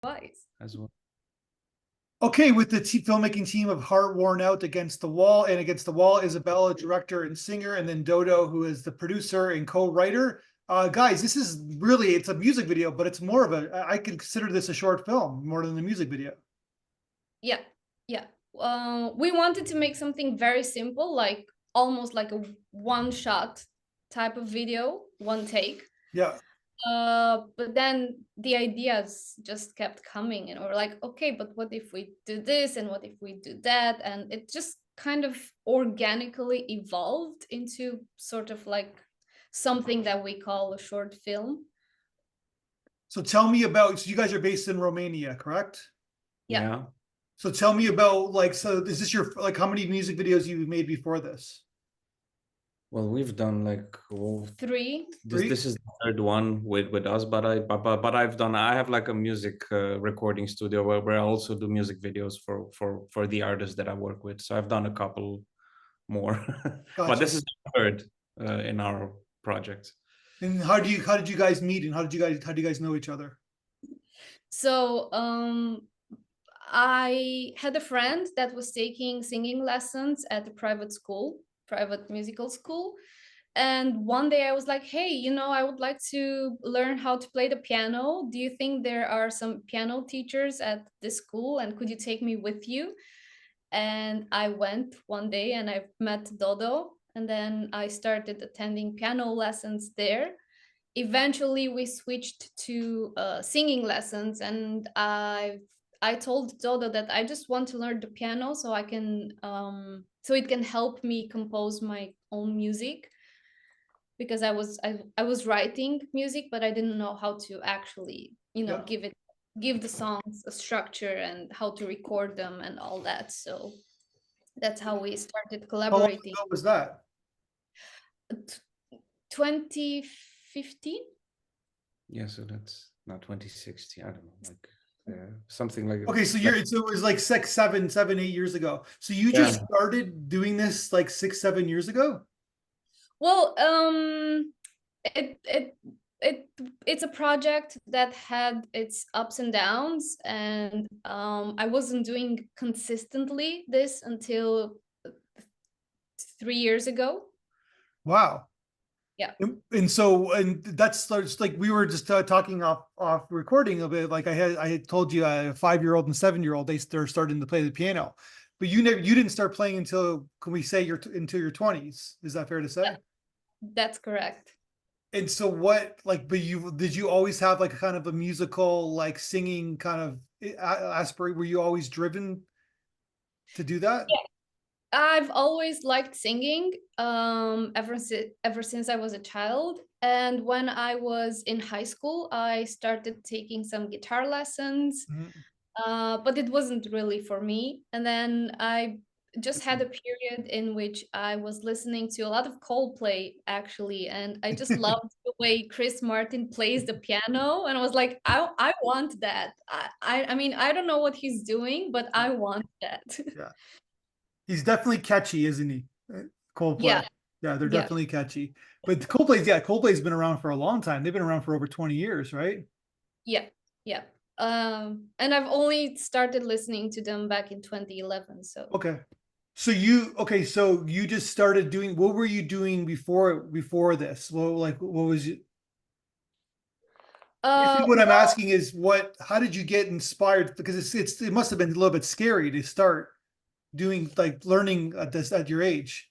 as well. Okay, with the filmmaking team of Heart Worn Out, Against the Wall, and Against the Wall, Izabella, director and singer, and then Dodo, who is the producer and co-writer. Guys, this is really, it's a music video, but it's more of a, I consider this a short film more than a music video. Yeah, yeah. We wanted to make something very simple, like almost like a one-shot type of video, one take. Yeah. But then the ideas just kept coming, and we're like, okay, but what if we do this, and what if we do that? And it just kind of organically evolved into sort of like something that we call a short film. So tell me about, so you guys are based in Romania, correct? Yeah. So tell me about, like, so is this your, like, how many music videos you've made before this? Well, we've done like Three. This is the third one with us, but I have like a music recording studio where I also do music videos for the artists that I work with. So I've done a couple more, Gotcha. but this is the third in our project. And how did you guys meet, and how do you guys know each other? So I had a friend that was taking singing lessons at a private musical school. And one day I was like, hey, you know, I would like to learn how to play the piano. Do you think there are some piano teachers at this school? And could you take me with you? And I went one day and I met Dodo. And then I started attending piano lessons there. Eventually we switched to singing lessons, and I told Dodo that I just want to learn the piano so I can so it can help me compose my own music, because I was writing music, but I didn't know how to actually, you know, give the songs a structure and how to record them and all that. So that's how we started collaborating. How long ago was that? 2015. Yeah, so that's not 2016. I don't know, like something like. Okay, so so it was like 8 years ago. So you just started doing this like 7 years ago? Well, it's a project that had its ups and downs, and I wasn't doing consistently this until 3 years ago. Wow. Yeah. And so, and that's like, we were just talking off recording a bit. Like I had told you a 5-year-old and 7-year-old, they're starting to play the piano, but you didn't start playing until, can we say, until your 20s? Is that fair to say? Yeah, that's correct. And so what, like, but did you always have like a kind of a musical, like singing kind of aspirate? Were you always driven to do that? Yeah. I've always liked singing ever since I was a child. And when I was in high school, I started taking some guitar lessons, but it wasn't really for me. And then I just had a period in which I was listening to a lot of Coldplay, actually, and I just loved the way Chris Martin plays the piano, and I was like, I want that. I mean, I don't know what he's doing, but I want that. Yeah. He's definitely catchy, isn't he? Coldplay. Yeah, they're definitely catchy. But Coldplay's been around for a long time. They've been around for over 20 years, right? Yeah. And I've only started listening to them back in 2011. So okay. So you just started doing, what were you doing before this? Well, like, what was it? What I'm asking is, how did you get inspired? Because it must have been a little bit scary to start doing, like, learning at your age.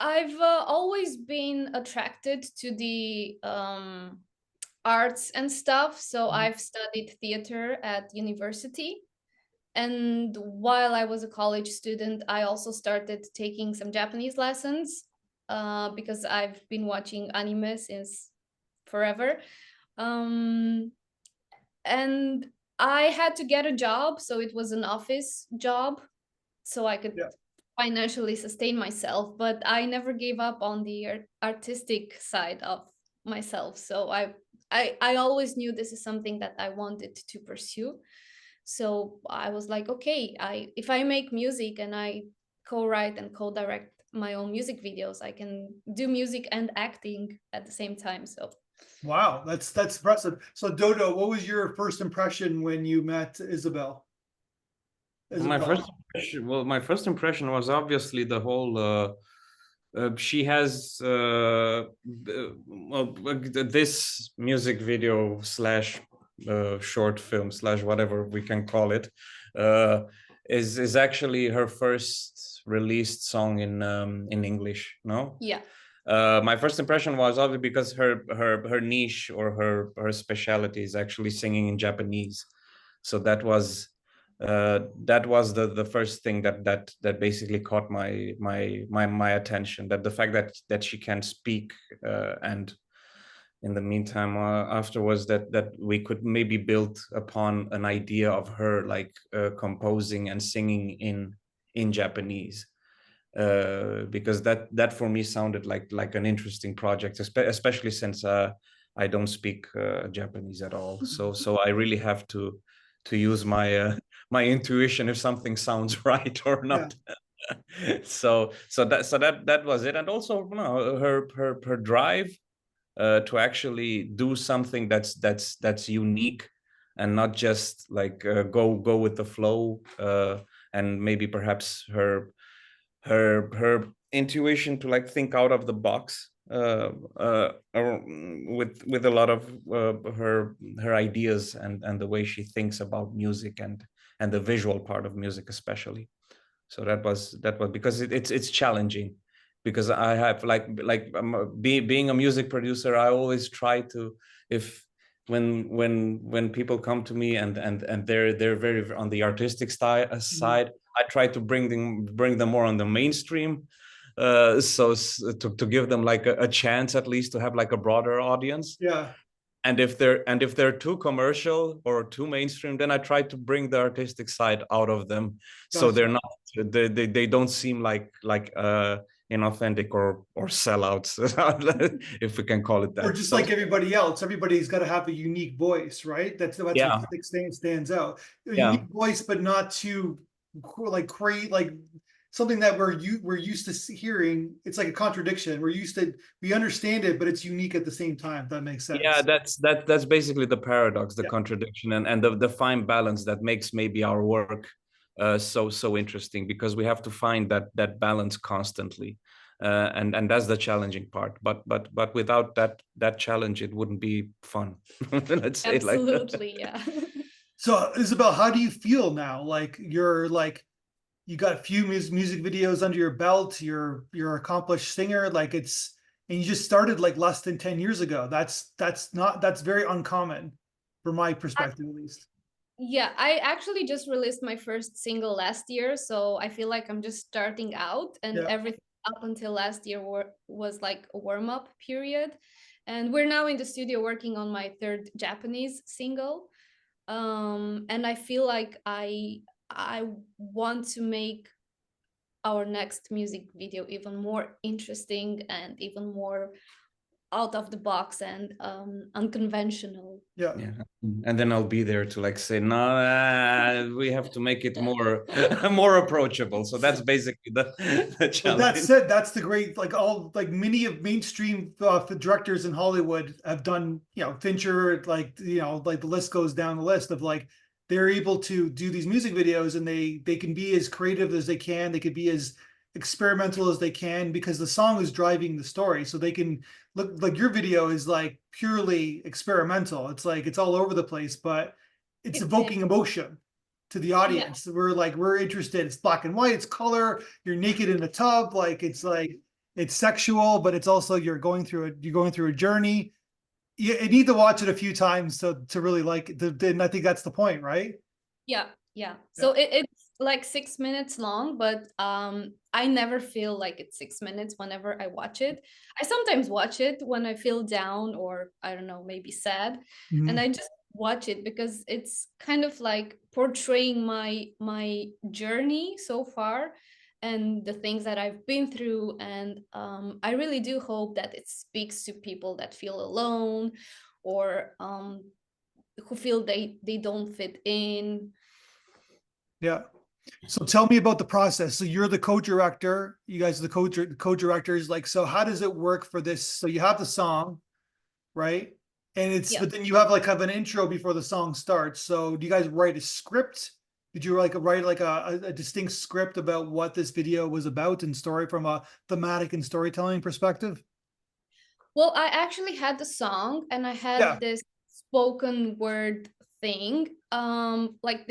I've always been attracted to the arts and stuff. So I've studied theater at university. And while I was a college student, I also started taking some Japanese lessons because I've been watching anime since forever. And I had to get a job, so it was an office job, so I could financially sustain myself. But I never gave up on the artistic side of myself. So I always knew this is something that I wanted to pursue. So I was like, okay, if I make music and I co-write and co-direct my own music videos, I can do music and acting at the same time. So Wow, that's impressive. So Dodo, what was your first impression when you met Isabel? My Isabella? first impression, well, my first impression was obviously the whole. She has this music video slash short film slash whatever we can call it, uh, is actually her first released song in English. No. Yeah. My first impression was obviously because her niche or her specialty is actually singing in Japanese, so that was the first thing that basically caught my attention. That the fact that she can speak, and in the meantime, afterwards, that we could maybe build upon an idea of her like composing and singing in Japanese, because that for me sounded like an interesting project, especially since I don't speak Japanese at all. So I really have to use my intuition if something sounds right or not. So that was it. And also, you know, her drive to actually do something that's unique and not just like go with the flow, and maybe perhaps her intuition to like think out of the box, with a lot of her ideas and the way she thinks about music and the visual part of music especially. So that was because it's challenging, because I have being a music producer, I always try to, if when people come to me and they're very on the artistic side, I try to bring them more on the mainstream, to give them like a chance at least to have like a broader audience. Yeah. And if they're too commercial or too mainstream, then I try to bring the artistic side out of them, so Gotcha. they're not they don't seem like inauthentic or sellouts, if we can call it Or that. just So like everybody else, everybody's got to have a unique voice, right? That's what yeah, stands out. A yeah. unique voice, but not too like create like something that we're used to hearing. It's like a contradiction. We understand it, but it's unique at the same time. If that makes Yeah, sense. that's basically the paradox, the Yeah. contradiction, and the fine balance that makes maybe our work so interesting, because we have to find that balance constantly, and that's the challenging part. But without that challenge, it wouldn't be fun. Let's say it like that. Absolutely, yeah. So Isabel, how do you feel now? Like you got a few music videos under your belt. You're an accomplished singer. And you just started like less than 10 years ago. That's very uncommon from my perspective, at least. Yeah, I actually just released my first single last year, so I feel like I'm just starting out, and Yeah. everything up until last year was like a warm-up period. And we're now in the studio working on my third Japanese single. And I feel like I want to make our next music video even more interesting and even more out of the box and unconventional. Yeah. Yeah, and then I'll be there to like say, no, we have to make it more more approachable. So that's basically the But challenge. that said, that's the great, like many of mainstream directors in Hollywood have done, Fincher, like the list goes down the list of like they're able to do these music videos, and they can be as creative as they can. They could be as experimental as they can because the song is driving the story. So they can look like your video is like purely experimental. It's like it's all over the place, but it's evoking emotion to the audience. Yeah. We're interested. It's black and white, it's color, you're naked in a tub, like it's sexual, but it's also you're going through a journey. You need to watch it a few times to really like it. And I think that's the point, right? Yeah. So it's like 6 minutes long, but I never feel like it's 6 minutes whenever I watch it. I sometimes watch it when I feel down or I don't know, maybe sad. Mhm. And I just watch it because it's kind of like portraying my journey so far and the things that I've been through. And I really do hope that it speaks to people that feel alone or who feel they don't fit in. Yeah. So tell me about the process. So you're the co-director. You guys are the co-directors. Like, so how does it work for this? So you have the song, right? And it's, Yeah. but then you have like kind of an intro before the song starts. So do you guys write a script? Did you like write like a distinct script about what this video was about and story from a thematic and storytelling perspective? Well, I actually had the song and I had Yeah. this spoken word thing. Like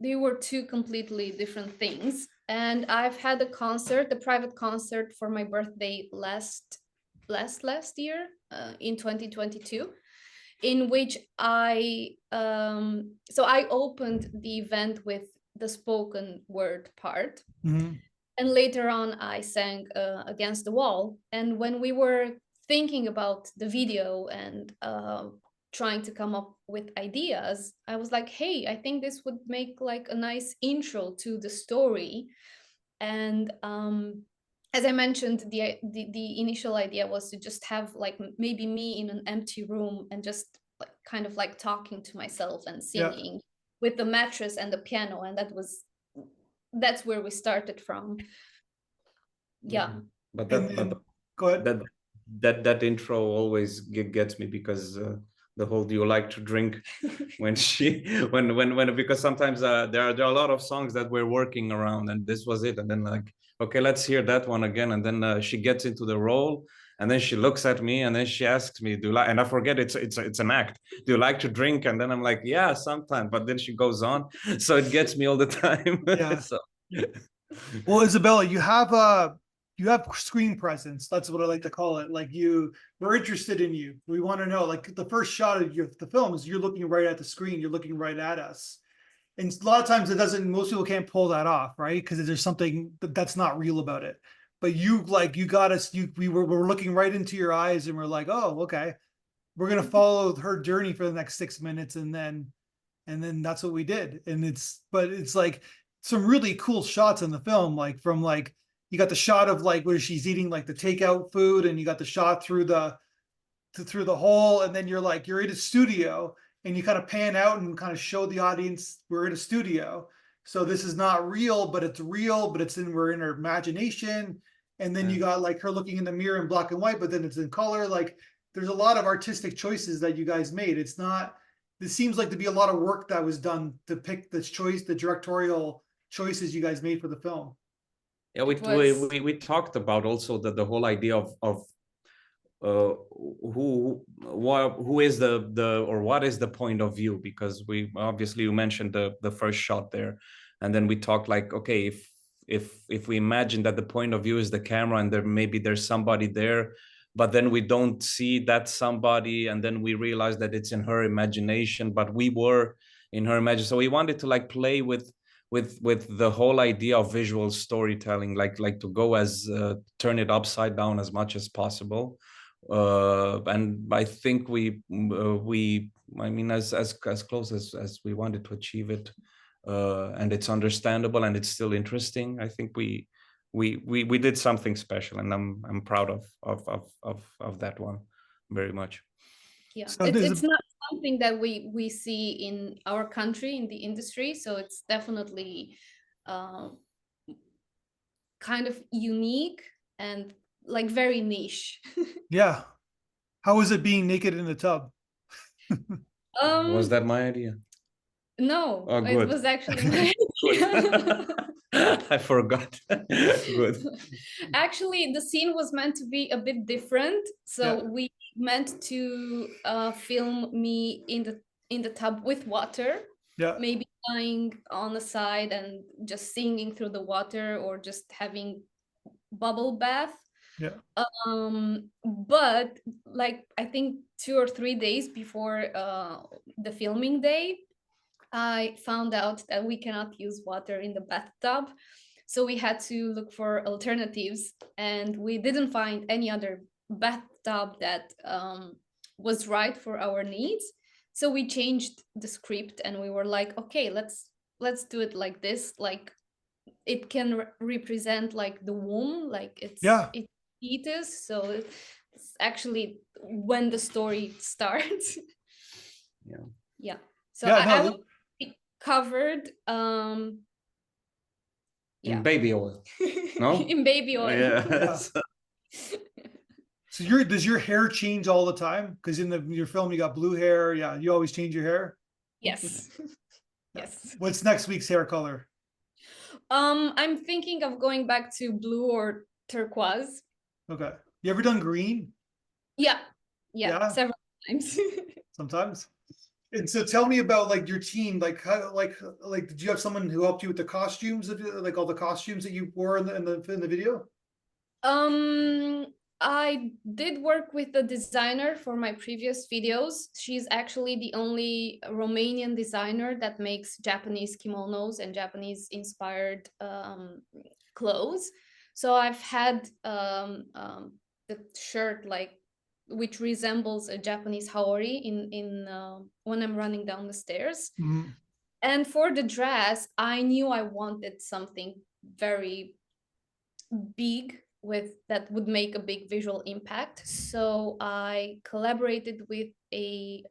they were two completely different things. And I've had a concert, a private concert for my birthday last year, in 2022, in which I opened the event with the spoken word part. Mhm. And later on I sang Against the Wall. And when we were thinking about the video and trying to come up with ideas, I was like, hey, I think this would make like a nice intro to the story. And as I mentioned, the initial idea was to just have like maybe me in an empty room and just like kind of like talking to myself and Yeah. singing with the mattress and the piano. And that's where we started from. Yeah. But And that then but go ahead. that intro always gets me, because the whole "do you like to drink" when she when because sometimes there are a lot of songs that we're working around, and this was it, and then like, okay, let's hear that one again, and then she gets into the role, and then she looks at me, and then she asks me, "Do you like?" And I forget it's an act. "Do you like to drink?" And then I'm like, "Yeah, sometimes," but then she goes on, so it gets me all the time. Yeah. So Well, Izabella, you have screen presence. That's what I like to call it. Like we're interested in you. We want to know. Like the first shot of the film is you're looking right at the screen. You're looking right at us. And a lot of times it doesn't. Most people can't pull that off, right? Because there's something that's not real about it. But you got us. We're looking right into your eyes, and we're like, oh, okay. We're gonna follow her journey for the next 6 minutes, and then that's what we did. And but it's like some really cool shots in the film, like from like you got the shot of like where she's eating like the takeout food, and you got the shot through the hole, and then you're in a studio, and you kind of pan out and kind of show the audience we're in a studio. So this is not real, but it's real, but we're in her imagination. And then you got like her looking in the mirror in black and white, but then it's in color. Like there's a lot of artistic choices that you guys made. It's not, this seems like to be a lot of work that was done to pick this choice, the directorial choices you guys made for the film. yeah, we talked about also the whole idea of who is the or what is the point of view, because we obviously, you mentioned the first shot there, and then we talked like, okay, if we imagine that the point of view is the camera, and there's somebody there, but then we don't see that somebody, and then we realize that it's in her imagination, but we were in her imagination. So we wanted to like play with the whole idea of visual storytelling, like to go as turn it upside down as much as possible. And I think I mean, as close as we wanted to achieve it, and it's understandable and it's still interesting. I think we did something special, and I'm proud of that one very much. Yeah, So it's not something that we see in our country in the industry, so it's definitely kind of unique and like very niche. yeah. How was it being naked in the tub? Was that my idea? No, Oh, it good. was actually my idea. I forgot. Good. Actually, the scene was meant to be a bit different, so Yeah. we meant to film me in the tub with water, Yeah. maybe lying on the side and just singing through the water, or just having bubble bath. Yeah. But like I think 2 or 3 days before the filming day, I found out that we cannot use water in the bathtub. So we had to look for alternatives, and we didn't find any other bathtub that was right for our needs. So we changed the script, and we were like, okay, let's do it like this. Like it can represent like the womb, like it's fetus. So it's actually when the story starts. Yeah. Yeah. So Yeah, I no, will be covered in baby oil. No? in baby oil. Yeah. Yeah. So does your hair change all the time? Because in your film you got blue hair. Yeah, you always change your hair. Yes. Yeah. Yes. What's next week's hair color? I'm thinking of going back to blue or turquoise. Okay. You ever done green? Yeah. Yeah. Yeah, Several times. sometimes. And so tell me about like your team, like how, like did you have someone who helped you with the costumes, like all the costumes that you wore in the video? Um, I did work with the designer for my previous videos. She's actually the only Romanian designer that makes Japanese kimonos and Japanese inspired clothes. So I've had the shirt like which resembles a Japanese haori in when I'm running down the stairs. Mhm. And for the dress, I knew I wanted something very big with that would make a big visual impact. So I collaborated with a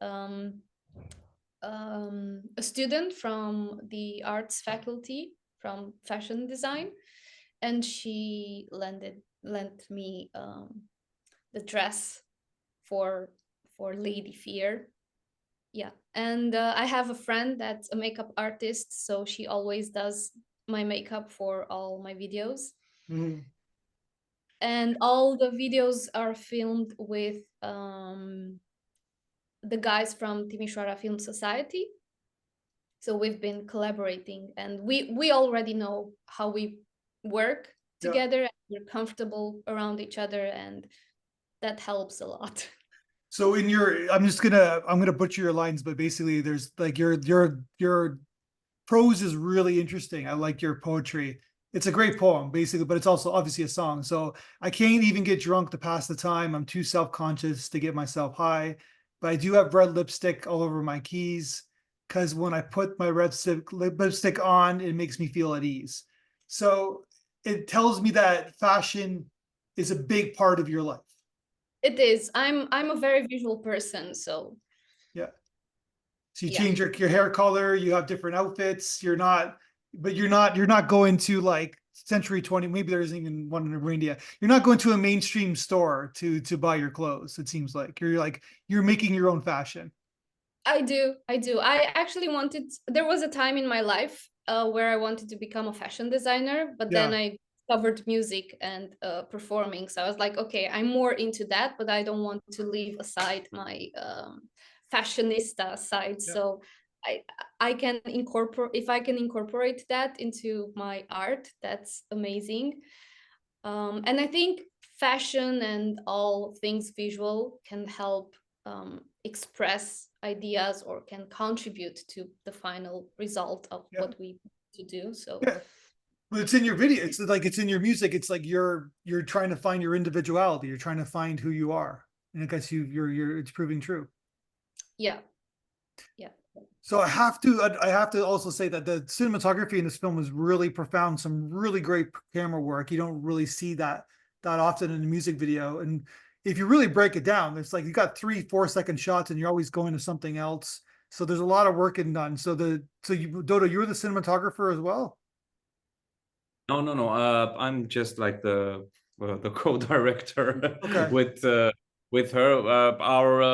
student from the arts faculty from fashion design, and she lent me the dress for Lady Fear. Yeah, and I have a friend that's a makeup artist, so she always does my makeup for all my videos. Mhm. And all the videos are filmed with the guys from Timișoara Film Society. So we've been collaborating, and we already know how we work Yeah. together, and we're comfortable around each other, and that helps a lot. So in your, I'm gonna butcher your lines, but basically there's like your prose is really interesting. I like your poetry. It's a great poem, basically, but it's also obviously a song. So I can't even get drunk to pass the time. I'm too self-conscious to get myself high. But I do have red lipstick all over my keys because when I put my red lipstick on, it makes me feel at ease. So it tells me that fashion is a big part of your life. It is. I'm a very visual person, so Yeah. So you yeah. change your hair color, you have different outfits. You're not going to like Century 20. Maybe there isn't even one in India. You're not going to a mainstream store to buy your clothes. It seems like you're making your own fashion. I do. I actually there was a time in my life where I wanted to become a fashion designer, but then Yeah. I discovered music and performing. So I was like, okay, I'm more into that, but I don't want to leave aside my fashionista side. Yeah. So I I can incorporate, if I can incorporate that into my art, that's amazing. And I think fashion and all things visual can help express ideas or can contribute to the final result of Yeah. what we to do. So Yeah. But it's in your video. It's like it's in your music. It's like you're trying to find your individuality. You're trying to find who you are. And I guess you're it's proving true. yeah, yeah. So I have to also say that the cinematography in this film was really profound. Some really great camera work. You don't really see that often in a music video. And if you really break it down, it's like you got 3-4 second shots, and you're always going to something else. So there's a lot of work in done. Dodo, you're the cinematographer as well. No. I'm just like the co-director Okay. with her. Our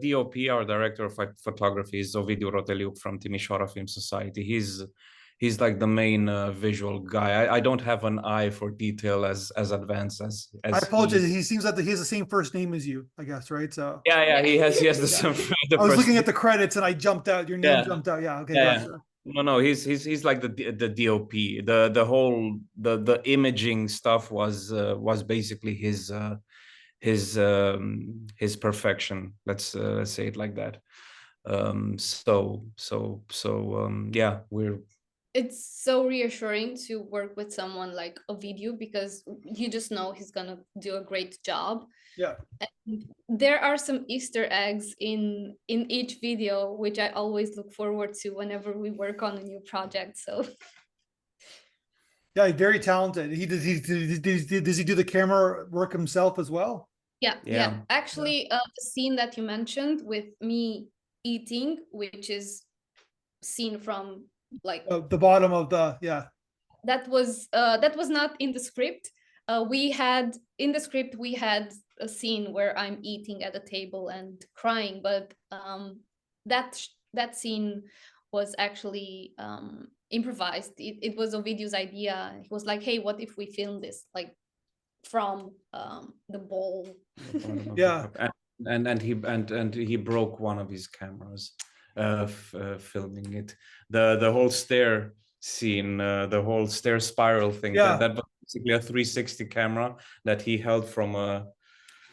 DOP, our director of photography, is Ovidiu Claudiu from Timișoara Film Society. He's like the main visual guy. I don't have an eye for detail as advanced I as apologize. he. He seems like he has the same first name as you, I guess, right? So Yeah, he has the Yeah. same the I was first. looking at the credits and I jumped out. Your name Yeah. jumped out. Yeah. Okay. Yeah. Gotcha. No, he's like the DOP. The whole the imaging stuff was basically his perfection. Let's say it like that. Yeah, It's so reassuring to work with someone like Ovidiu because you just know he's gonna do a great job. Yeah. And there are some Easter eggs in each video, which I always look forward to whenever we work on a new project. So Yeah. Very talented. Does he do the camera work himself as well? yeah. Actually, the scene that you mentioned with me eating, which is seen from like The bottom of that was not in the script. We had in the script we had a scene where I'm eating at a table and crying, but that scene was actually improvised. It was Ovidiu's idea. He was like, hey, what if we film this like from the bowl? Yeah. And he broke one of his cameras filming it. The whole stair scene, the whole stair spiral thing, Yeah. that was basically a 360 camera that he held from a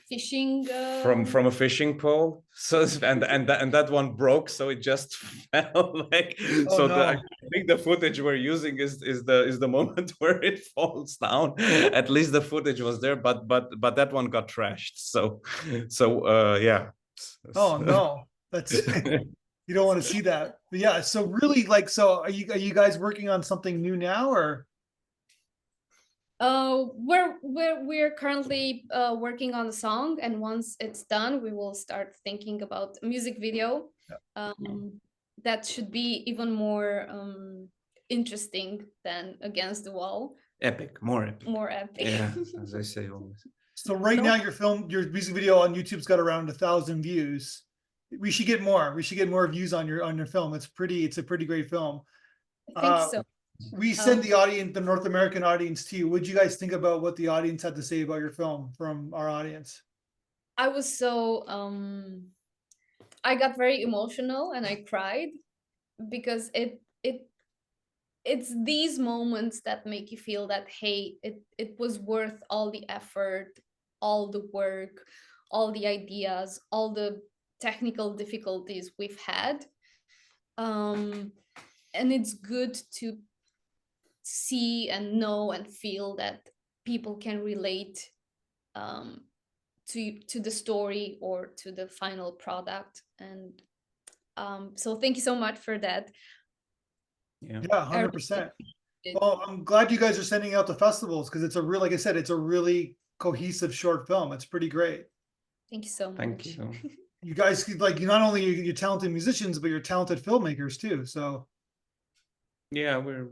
Fishing from a fishing pole. So and that one broke, so it just fell like. Oh, So no. I think the footage we're using is the moment where it falls down. At least the footage was there, but that one got trashed. So yeah. Oh no, that's you don't want to see that. But yeah, so really, like, so are you guys working on something new now, or? We're currently working on the song, and once it's done, we will start thinking about a music video. That should be even more interesting than Against the Wall. Epic, more epic. More epic. Yeah, as I say always. So right now your music video on YouTube's got around 1,000 views. We should get more. We should get more views on your film. It's a pretty great film. Thank you so much. We send the audience, the North American audience, to you. What did you guys think about what the audience had to say about your film from our audience? I was so I got very emotional and I cried because it's these moments that make you feel that, hey, it was worth all the effort, all the work, all the ideas, all the technical difficulties we've had. And it's good to see and know and feel that people can relate to the story or to the final product. And so thank you so much for that. Yeah, 100%. Well, I'm glad you guys are sending out to festivals, because it's a real, like I said, it's a really cohesive short film. It's pretty great. Thank you so much. Thank you. You guys, like, you not only you're talented musicians, but you're talented filmmakers too. So yeah, we're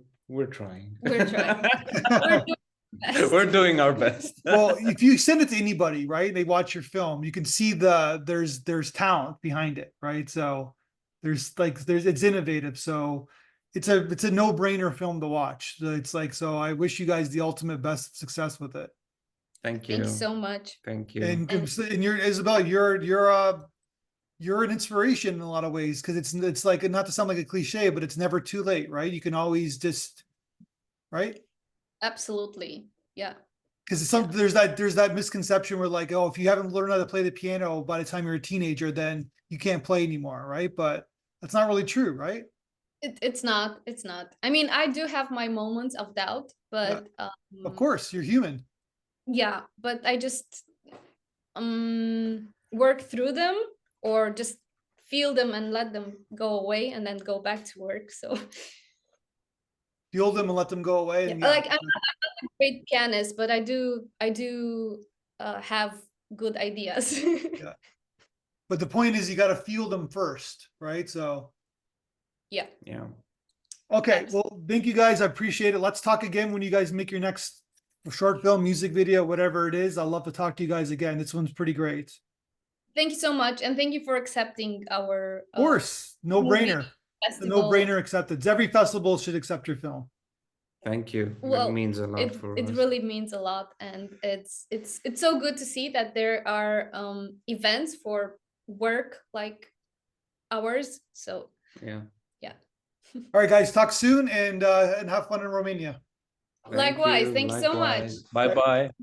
trying. We're trying. We're doing our best. Well, if you send it to anybody, right, they watch your film, you can see there's talent behind it, right? So it's innovative. So it's a no-brainer film to watch. It's like, so I wish you guys the ultimate best success with it. Thank you. Thank you so much. Thank you. And you're, Izabella, you're an inspiration in a lot of ways, because it's like, not to sound like a cliche, but it's never too late, right? You can always just, right? Absolutely. Yeah. Because there's that misconception where, like, oh, if you haven't learned how to play the piano by the time you're a teenager, then you can't play anymore, right? But that's not really true, right? It's not. I mean, I do have my moments of doubt, but Of course, you're human. yeah, but I just work through them, or just feel them and let them go away and then go back to work. So Feel them and let them go away. And like I'm not a great pianist, but I do have good ideas. Yeah. But the point is, you got to feel them first, right? So yeah. Okay, well, thank you guys. I appreciate it. Let's talk again when you guys make your next short film, music video, whatever it is. I'd love to talk to you guys again. This one's pretty great. Thank you so much, and thank you for accepting our Of course, no-brainer. The no-brainer acceptance. Every festival should accept your film. Thank you. Well, it means a lot for us. It really means a lot, and it's so good to see that there are events for work like ours. So yeah. All right, guys, talk soon, and have fun in Romania. Likewise. Thank you so much. Bye-bye.